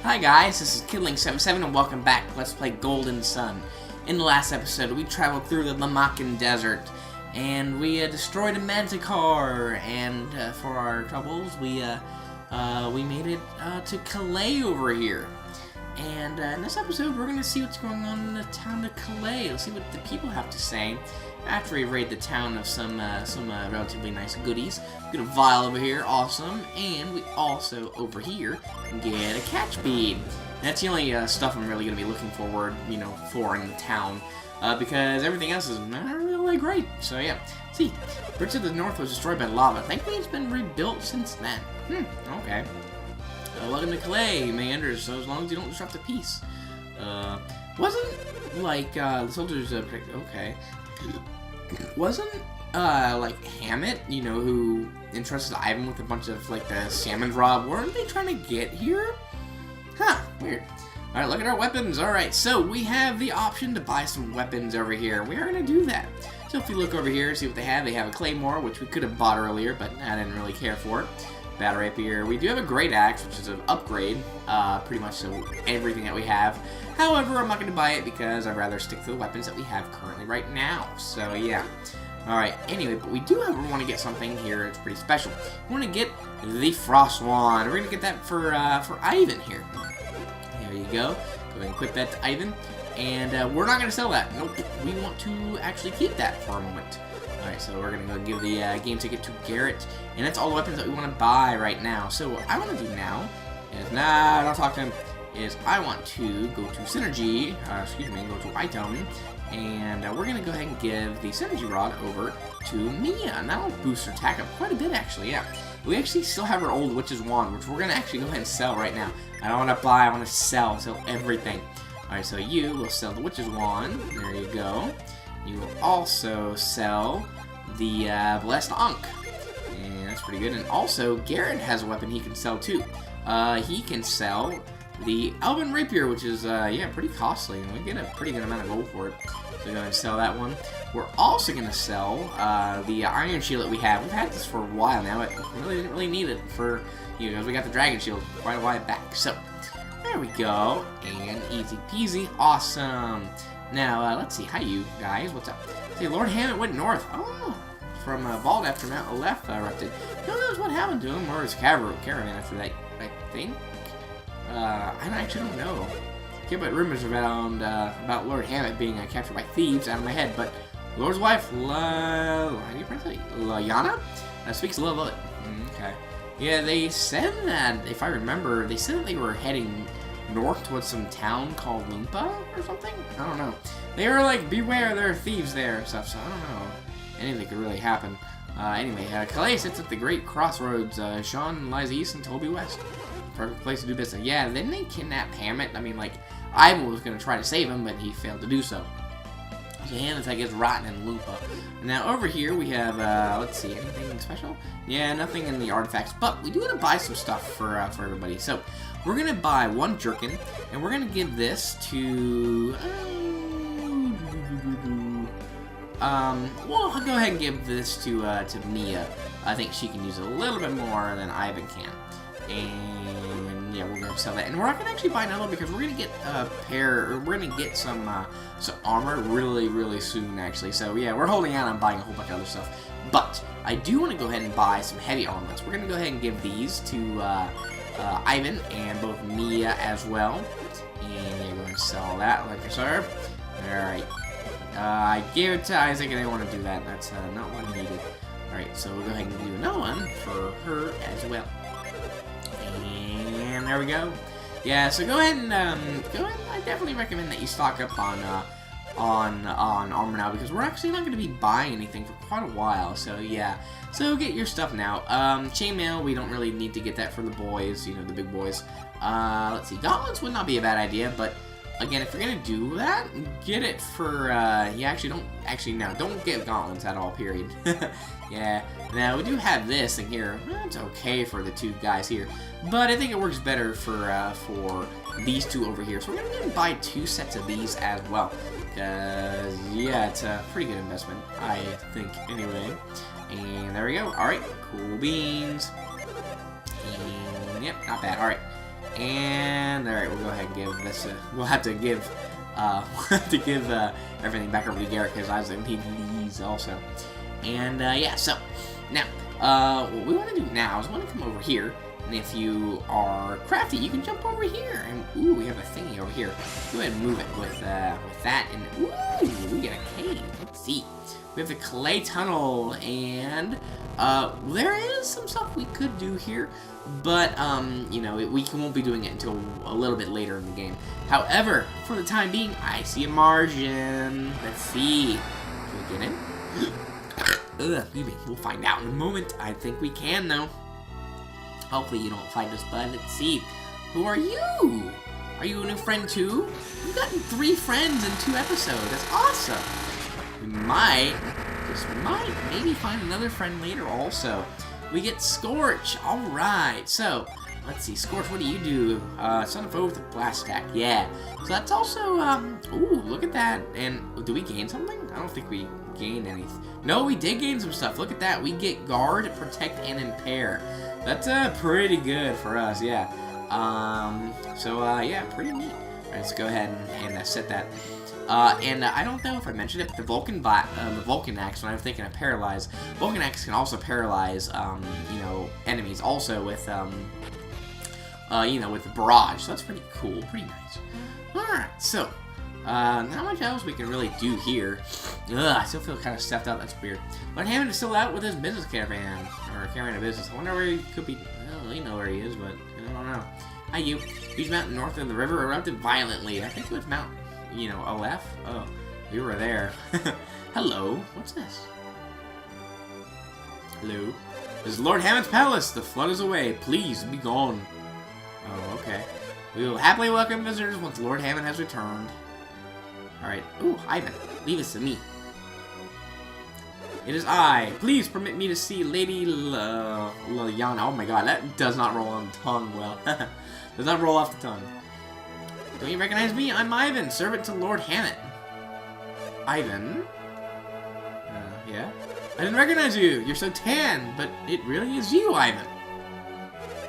Hi guys, this is Kidling77 and welcome back to Let's Play Golden Sun. In the last episode, we traveled through the Lamakan Desert, and we destroyed a Manticore, and for our troubles, we made it to Calais over here. And in this episode, we're going to see what's going on in the town of Calais. Let's see what the people have to say after we raid the town of some relatively nice goodies. We get a vial over here, awesome, and we also, over here, get a catch bead. That's the only stuff I'm really going to be looking forward, for in the town, because everything else is not really great. So yeah, see, Bridge to the North was destroyed by lava. Thankfully, it's been rebuilt since then. Okay. Welcome to Calais, Meanders, so as long as you don't disrupt the peace. Wasn't, like, the soldiers, okay. Wasn't, like, Hammett, who entrusted Ivan with a bunch of, like, the salmon rod, weren't they trying to get here? Huh, weird. Alright, look at our weapons. Alright, so we have the option to buy some weapons over here. We are going to do that. So if we look over here, see what they have a claymore, which we could have bought earlier, but I didn't really care for it. Battle rapier. We do have a great axe, which is an upgrade, pretty much to everything that we have. However, I'm not going to buy it because I'd rather stick to the weapons that we have currently right now. So yeah. Alright, anyway, but we do want to get something here. It's pretty special. We want to get the Frost Wand. We're going to get that for Ivan here. There you go. Go ahead and equip that to Ivan. And we're not going to sell that. Nope. We want to actually keep that for a moment. Alright, so we're going to go give the game ticket to Garrett. And that's all the weapons that we want to buy right now. So what I want to do now is, don't talk to him, is I want to go to Synergy, go to Item, and we're going to go ahead and give the Synergy Rod over to Mia. And that'll boost her attack up quite a bit, actually, yeah. We actually still have her old Witch's Wand, which we're going to actually go ahead and sell right now. I don't want to buy, I want to sell everything. Alright, so you will sell the Witch's Wand. There you go. You will also sell the Blessed Ankh. And that's pretty good. And also, Garrett has a weapon he can sell too. He can sell the Elven Rapier, which is, pretty costly. And we get a pretty good amount of gold for it. So go ahead and sell that one. We're also going to sell the Iron Shield that we have. We've had this for a while now. It really didn't really need it for, because we got the Dragon Shield quite a while back. So, there we go. And easy peasy. Awesome. Now, let's see. Hi, you guys. What's up? See, Lord Hammett went north. Oh, from Bald after Mount Aleph erupted. Who knows what happened to him or his caravan after that, I think. I actually don't know. I hear about rumors about Lord Hammett being captured by thieves out of my head, but Lord's wife, how do you pronounce it? Lyanna? Speaks love of it. Okay. Yeah, they said that, if I remember, they said that they were heading north towards some town called Lumpa or something? I don't know. They were like, beware, there are thieves there and stuff, so I don't know. Anything could really happen. Anyway, Calais sits at the great crossroads. Sean lies east and Toby west. Perfect place to do business. Yeah, didn't they kidnap Hammett? I mean, like, Ivan was going to try to save him, but he failed to do so. So Hammett's, I guess, rotten in Lumpa. Now, over here, we have, let's see, anything special? Yeah, nothing in the artifacts, but we do want to buy some stuff for everybody. So, we're going to buy one jerkin, and we're going to give this to, well, I'll go ahead and give this to Mia. I think she can use it a little bit more than Ivan can. And yeah, we're gonna sell that. And we're not gonna actually buy another because we're gonna get we're gonna get some armor really soon, actually. So yeah, we're holding out on buying a whole bunch of other stuff. But I do want to go ahead and buy some heavy armaments. We're gonna go ahead and give these to Ivan and both Mia as well. And yeah, we're gonna sell that like a serve. Alright. I gave it to Isaac and I didn't want to do that. That's not what I needed. Alright, so we'll go ahead and do another one for her as well. And there we go. Yeah, so go ahead and I definitely recommend that you stock up on armor now because we're actually not going to be buying anything for quite a while. So yeah, so get your stuff now. Chainmail, we don't really need to get that for the boys, the big boys. Let's see, gauntlets would not be a bad idea, but again, if you're gonna do that, get it for, don't get gauntlets at all, period. Yeah, now we do have this in here. It's okay for the two guys here, but I think it works better for these two over here. So we're gonna go and buy 2 sets of these as well, because, yeah, it's a pretty good investment, I think, anyway. And there we go. Alright, cool beans. And, yep, not bad. Alright. And And alright, we'll go ahead and give this. We'll have to give. Everything back over to Garrett because I was going to need these also. And yeah, so now what we want to do now is we want to come over here. And if you are crafty, you can jump over here. And ooh, we have a thingy over here. Go ahead and move it with that. And ooh, we get a cave. Let's see. We have the clay tunnel, and there is some stuff we could do here, but you know, we won't be doing it until a little bit later in the game. However, for the time being, I see a margin. Let's see. Can we get in? Ugh, we'll find out in a moment. I think we can, though. Hopefully you don't find us, bud. Let's see. Who are you? Are you a new friend, too? We've gotten 3 friends in 2 episodes. That's awesome. We might, maybe find another friend later also. We get Scorch. Alright, so, let's see. Scorch, what do you do? Son of Foe with a blast attack. Yeah. So that's also, ooh, look at that. And do we gain something? I don't think we gained anything. No, we did gain some stuff. Look at that. We get Guard, Protect, and Impair. That's pretty good for us, yeah. Yeah, pretty neat. Alright, let's go ahead and set that. I don't know if I mentioned it, but the Vulcan Axe, when I'm thinking of Paralyze, Vulcan Axe can also paralyze, you know, enemies also with, you know, with the Barrage. So that's pretty cool, pretty nice. Alright, so, not much else we can really do here. Ugh, I still feel kind of stuffed out. That's weird. Lord Hammond is still out with his business caravan, or caravan of business. I wonder where he could be. I don't really know where he is, but I don't know. Hi, you. Huge mountain north of the river erupted violently. I think it was Mount, you know, Aleph. Oh, we were there. Hello. What's this? Hello. This is Lord Hammond's palace. The flood is away. Please be gone. Oh, okay. We will happily welcome visitors once Lord Hammond has returned. Alright. Ooh, Ivan. Leave this to me. It is I. Please permit me to see Lady Lyanna. Oh my god, that does not roll on the tongue well. Does not roll off the tongue. Don't you recognize me? I'm Ivan, servant to Lord Hammond. Ivan? Yeah? I didn't recognize you. You're so tan, but it really is you, Ivan.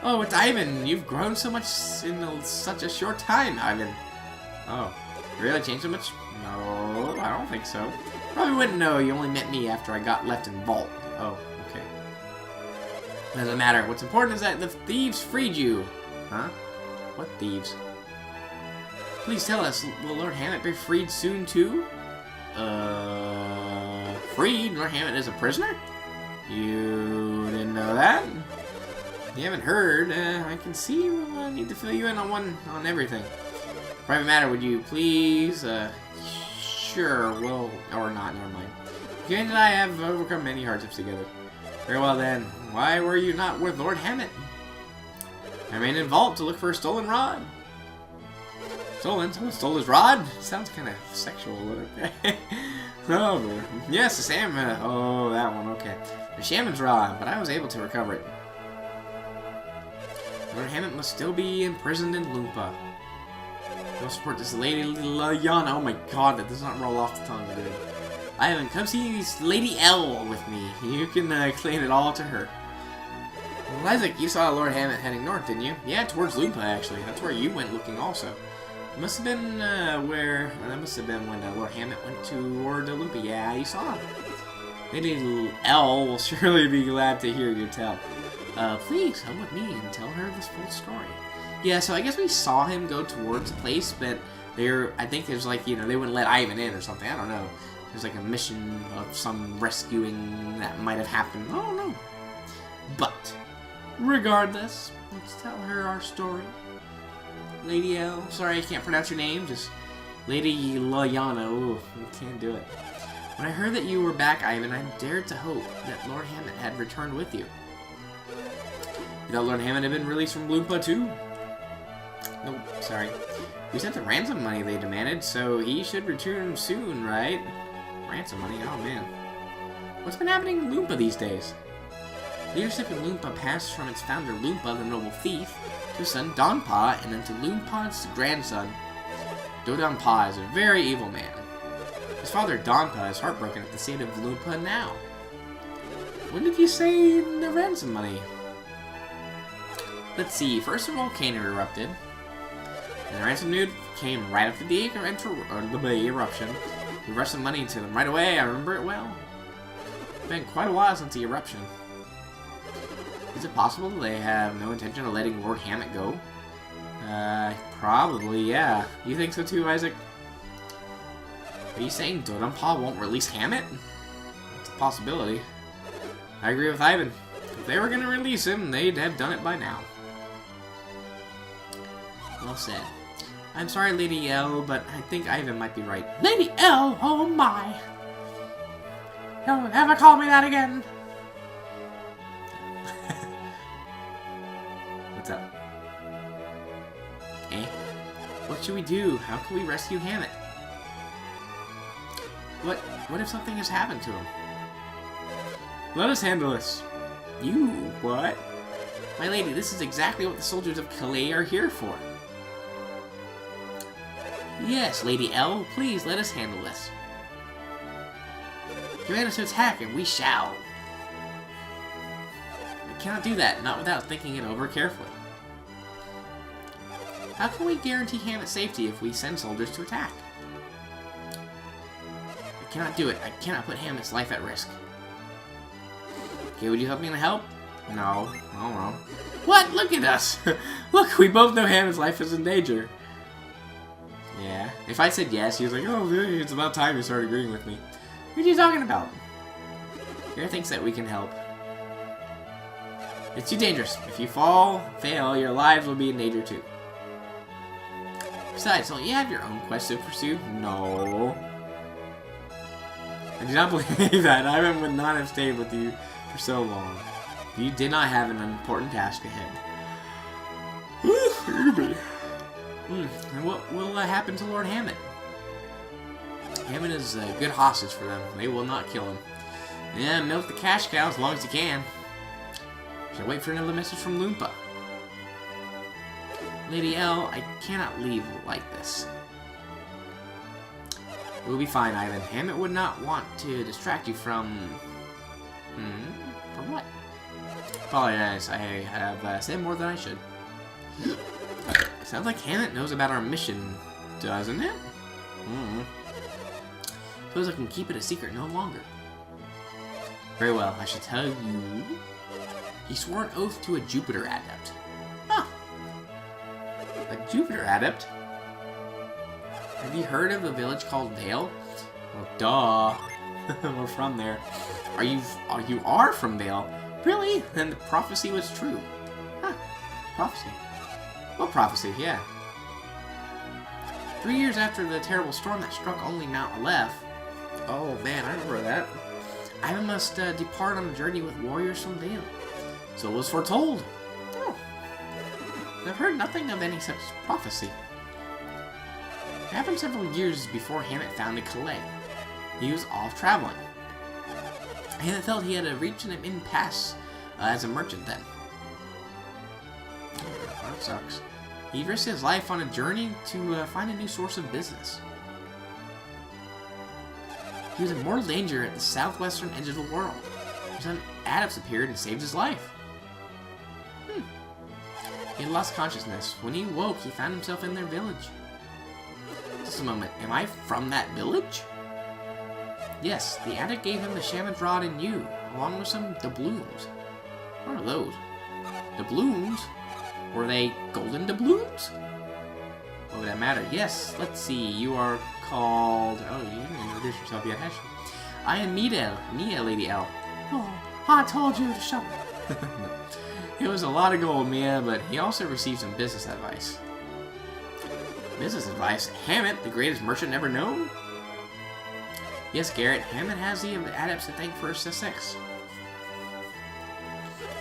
Oh, it's Ivan. You've grown so much in such a short time, Ivan. Oh. Really changed so much? No, I don't think so. Probably wouldn't know. You only met me after I got left in vault. Oh, okay. Doesn't matter. What's important is that the thieves freed you. Huh? What thieves? Please tell us, will Lord Hammond be freed soon too? Freed? Lord Hammond is a prisoner? You didn't know that? You haven't heard. I can see we'll need to fill you in on everything. Private matter, would you please? Sure, well, or not, never mind. You and I have overcome many hardships together. Very well then, why were you not with Lord Hammond? I remained in vault to look for a stolen rod. Stolen? Someone stole his rod? Sounds kind of sexual, okay. Oh, yes, the salmon. Oh, that one, okay. The shaman's rod, but I was able to recover it. Lord Hammond must still be imprisoned in Loompa. Go support this Lady Lyanna. Oh my god, that does not roll off the tongue, dude. Ivan, come see Lady L with me. You can explain it all to her. Well, Isaac, you saw Lord Hammond heading north, didn't you? Yeah, towards Loompa, actually. That's where you went looking also. It must have been that must have been when Lord Hammond went toward Loompa. Yeah, you saw him. Lady L will surely be glad to hear your tale. Please come with me and tell her this full story. Yeah, so I guess we saw him go towards a place, but I think there's like, you know, they wouldn't let Ivan in or something. I don't know. There's like a mission of some rescuing that might have happened. I don't know. But, regardless, let's tell her our story. Lady L. Sorry, I can't pronounce your name. Just Lady Lyanna. Ooh, I can't do it. When I heard that you were back, Ivan, I dared to hope that Lord Hammond had returned with you. You thought Lord Hammond had been released from Loompa too? Nope, sorry. We sent the ransom money they demanded, so he should return soon, right? Ransom money? Oh man. What's been happening in Loompa these days? Leadership in Loompa passed from its founder Loompa, the noble thief, to his son Donpa, and then to Loompa's grandson. Dodonpa is a very evil man. His father Donpa is heartbroken at the state of Loompa now. When did you say the ransom money? Let's see, first a volcano erupted. And the ransom dude came right after the eruption. We rushed some money into them right away. I remember it well. It's been quite a while since the eruption. Is it possible they have no intention of letting Lord Hammett go? Probably, yeah. You think so too, Isaac? Are you saying Dodonpaw won't release Hammett? It's a possibility. I agree with Ivan. If they were gonna release him, they'd have done it by now. Well said. I'm sorry, Lady L, but I think Ivan might be right. Lady L? Oh my! Don't ever call me that again! What's up? Eh? What should we do? How can we rescue Hammett? What if something has happened to him? Let us handle this. You? What? My lady, this is exactly what the soldiers of Calais are here for. Yes, Lady L, please let us handle this. Command us to attack, and we shall. We cannot do that, not without thinking it over carefully. How can we guarantee Hammett's safety if we send soldiers to attack? I cannot do it. I cannot put Hammett's life at risk. Okay, would you help me to help? No. Oh well. What? Look at us! Look, we both know Hammett's life is in danger. Yeah. If I said yes, he was like, oh, it's about time you started agreeing with me. What are you talking about? Garrett thinks that we can help. It's too dangerous. If you fail, your lives will be in danger too. Besides, don't you have your own quest to pursue? No. I do not believe that. Ivan would not have stayed with you for so long. You did not have an important task ahead. And what will happen to Lord Hammett? Hammett is a good hostage for them. They will not kill him. Yeah, milk the cash cow as long as you can. Should I wait for another message from Loompa? Lady L, I cannot leave like this. We'll be fine, Ivan. Hammett would not want to distract you from... From what? Apologize, I have said more than I should. Sounds like Hammett knows about our mission, doesn't it? Suppose I can keep it a secret no longer. Very well, I shall tell you. He swore an oath to a Jupiter adept. Huh. A Jupiter adept? Have you heard of a village called Vale? Well, duh. We're from there. You are from Vale? Really? Then the prophecy was true. Huh. Prophecy. What prophecy? Yeah. 3 years after the terrible storm that struck only Mount Aleph. Oh man, I remember that. Ivan must depart on a journey with warriors from Vale. So it was foretold. Oh. I've heard nothing of any such prophecy. It happened several years before Hammett founded Calais. He was off traveling. Hammett felt he had reached an impasse as a merchant then. That sucks. He risked his life on a journey to find a new source of business. He was in mortal danger at the southwestern edge of the world. Some adepts appeared and saved his life. He had lost consciousness. When he woke, he found himself in their village. Just a moment. Am I from that village? Yes, the adept gave him the shaman's rod and you, along with some doubloons. What are those? Doubloons? Were they golden doubloons? What would that matter? Yes, let's see. You are called... Oh, you didn't introduce yourself yet, has she? I am Mia, Lady L. Oh, I told you to shut up. It was a lot of gold, Mia, but he also received some business advice. Business advice? Hammett, the greatest merchant ever known? Yes, Garrett, Hammett has the adepts to thank for his success.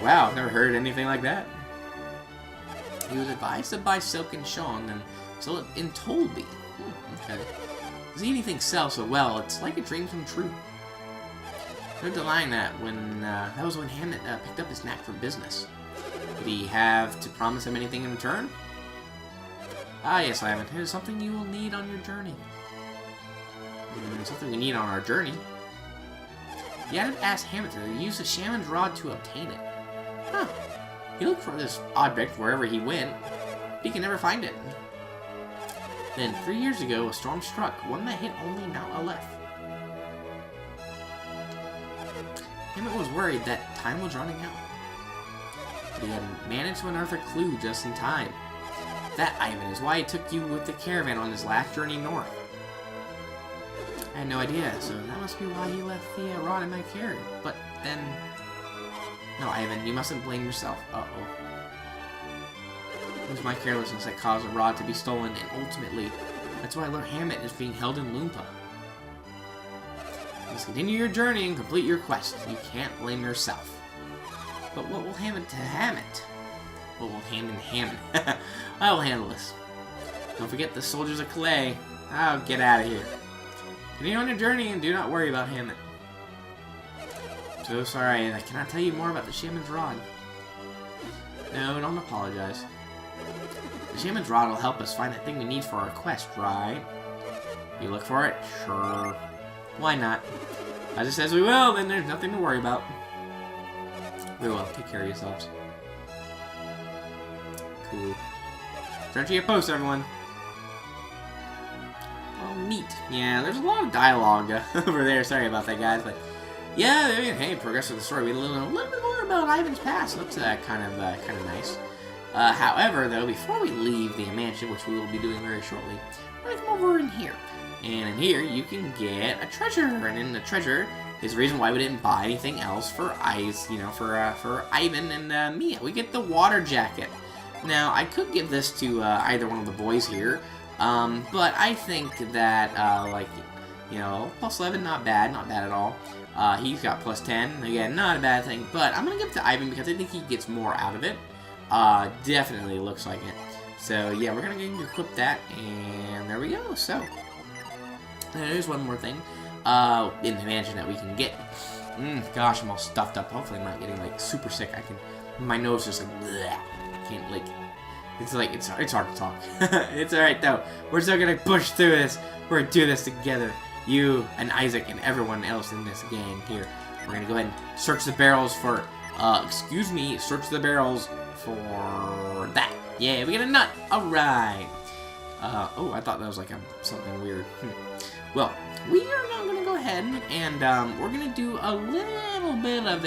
Wow, I've never heard anything like that. He was advised to buy silk and Sean and sell it in Tolby. Okay. Does anything sell so well? It's like a dream come true. No denying that that was when Hammett picked up his knack for business. Did he have to promise him anything in return? Ah, yes, Ivan. It is something you will need on your journey. Something we need on our journey. The adept asked Hammett to use the shaman's rod to obtain it. Huh. He looked for this object wherever he went, but he could never find it. Then 3 years ago, a storm struck, one that hit only Mount Aleph. Hammett was worried that time was running out, but he had managed to unearth a clue just in time. That, Ivan, is why he took you with the caravan on his last journey north. I had no idea, so that must be why he left the rod in my carrier. But then... No, Ivan, you mustn't blame yourself. Uh-oh. It was my carelessness that caused the rod to be stolen, and ultimately, that's why Lord Hammett is being held in Loompa. You must continue your journey and complete your quest. You can't blame yourself. But what will Hammett to Hammett? What will Hammond? I will handle this. Don't forget the soldiers of Calais. I'll get out of here. Continue on your journey and do not worry about Hammett. So sorry, I cannot tell you more about the Shaman's Rod. No, don't apologize. The Shaman's Rod will help us find that thing we need for our quest, right? You look for it? Sure. Why not? As it says we will, then there's nothing to worry about. We will. Take care of yourselves. Cool. Start your post, everyone. Oh, neat. Yeah, there's a lot of dialogue over there. Sorry about that, guys. But yeah, I mean, hey, progress of the story. We learn a little bit more about Ivan's past. That's kind of nice. However, though, before we leave the mansion, which we will be doing very shortly, we're gonna come over in here. And in here, you can get a treasure. And in the treasure is the reason why we didn't buy anything else for for Ivan and Mia. We get the water jacket. Now, I could give this to either one of the boys here, but I think that, plus 11, not bad at all. He's got plus 10, again, not a bad thing, but I'm going to give it to Ivan because I think he gets more out of it. Definitely looks like it. So, yeah, we're going to equip that, and there we go. So, there's one more thing in the mansion that we can get. Gosh, I'm all stuffed up. Hopefully I'm not getting, super sick. My nose just, bleh. It's hard to talk. It's alright though. We're still gonna push through this. We're gonna do this together. You and Isaac and everyone else in this gang here. We're gonna go ahead and search the barrels for, search the barrels for that. Yeah, we got a nut. Alright. Oh, I thought that was something weird. Well, we are now gonna go ahead and, we're gonna do a little bit of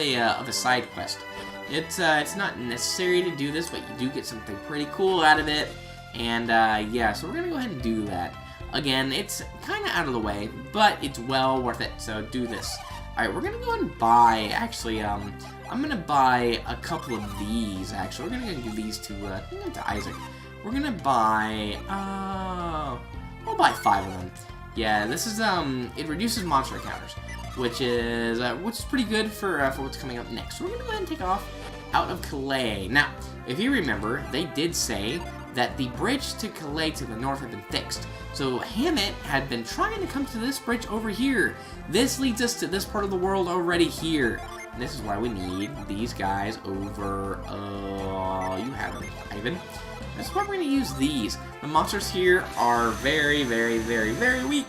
a side quest. It's not necessary to do this, but you do get something pretty cool out of it. And, yeah, so we're going to go ahead and do that. Again, it's kind of out of the way, but it's well worth it, so do this. Alright, we're going to go and buy, actually, I'm going to buy a couple of these, actually. We're going to give these to Isaac. We're going to buy, we'll buy 5 of them. Yeah, this is, it reduces monster encounters, which is pretty good for what's coming up next. So we're going to go ahead and take off out of Calais. Now, if you remember, they did say that the bridge to Calais to the north had been fixed. So Hammett had been trying to come to this bridge over here. This leads us to this part of the world already here. And this is why we need these guys over, you have them, Ivan. This is why we're going to use these. The monsters here are very, very, very, very weak.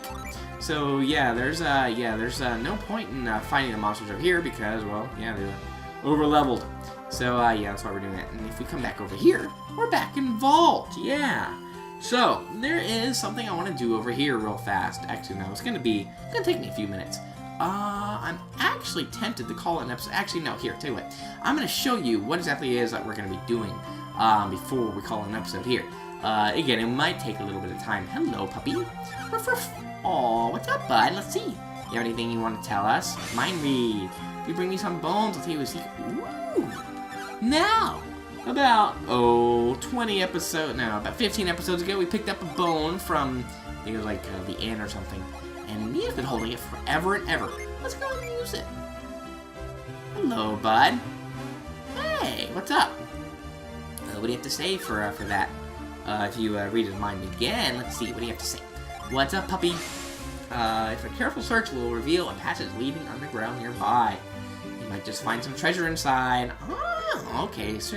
So yeah, there's no point in fighting the monsters over here because, well, yeah, they're over-leveled. So yeah, that's why we're doing it. And if we come back over here, we're back involved. Yeah. So there is something I want to do over here real fast. Actually, no, it's gonna take me a few minutes. I'm actually tempted to call it an episode. Actually, no. Here, tell you what. I'm gonna show you what exactly it is that we're gonna be doing before we call it an episode here. Again, it might take a little bit of time. Hello, puppy. Ruff, ruff. Aw, what's up, bud? Let's see. You have anything you want to tell us? Mind read. If you bring me some bones, I'll tell you a secret. Ooh. Now, about, 15 episodes ago, we picked up a bone from, I think it was the inn or something. And Mia's been holding it forever and ever. Let's go and use it. Hello, bud. Hey, what's up? What do you have to say for that? If you read his mind again, let's see, what do you have to say? What's up, puppy? If a careful search will reveal a passage leading underground nearby. You might just find some treasure inside. Oh, okay, so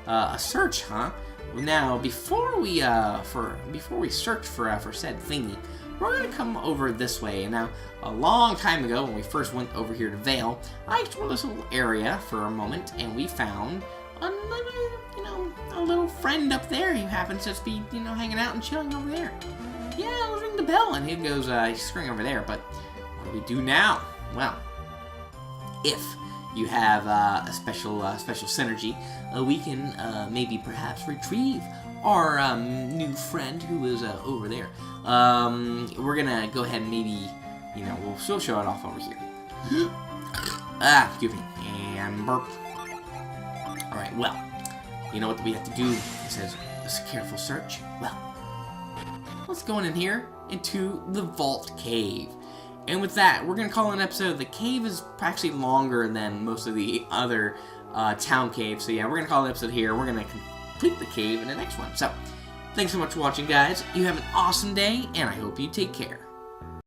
a search, huh? Well, now, before we search for said thingy, we're gonna come over this way. And now, a long time ago, when we first went over here to Vale, I explored this little area for a moment, and we found another, a little friend up there who happens to just be, hanging out and chilling over there. Yeah, let's ring the bell. And he goes, he's scurrying over there, but what do we do now? Well, if you have a special synergy, we can maybe perhaps retrieve our new friend who is over there. We're gonna go ahead and maybe, we'll show it off over here. Excuse me, and burp. Alright, well, you know what we have to do? It says, a careful search. Well, let's go in here into the Vault Cave. And with that, we're going to call it an episode. The cave is actually longer than most of the other town caves. So yeah, we're going to call it an episode here. We're going to complete the cave in the next one. So, thanks so much for watching, guys. You have an awesome day, and I hope you take care.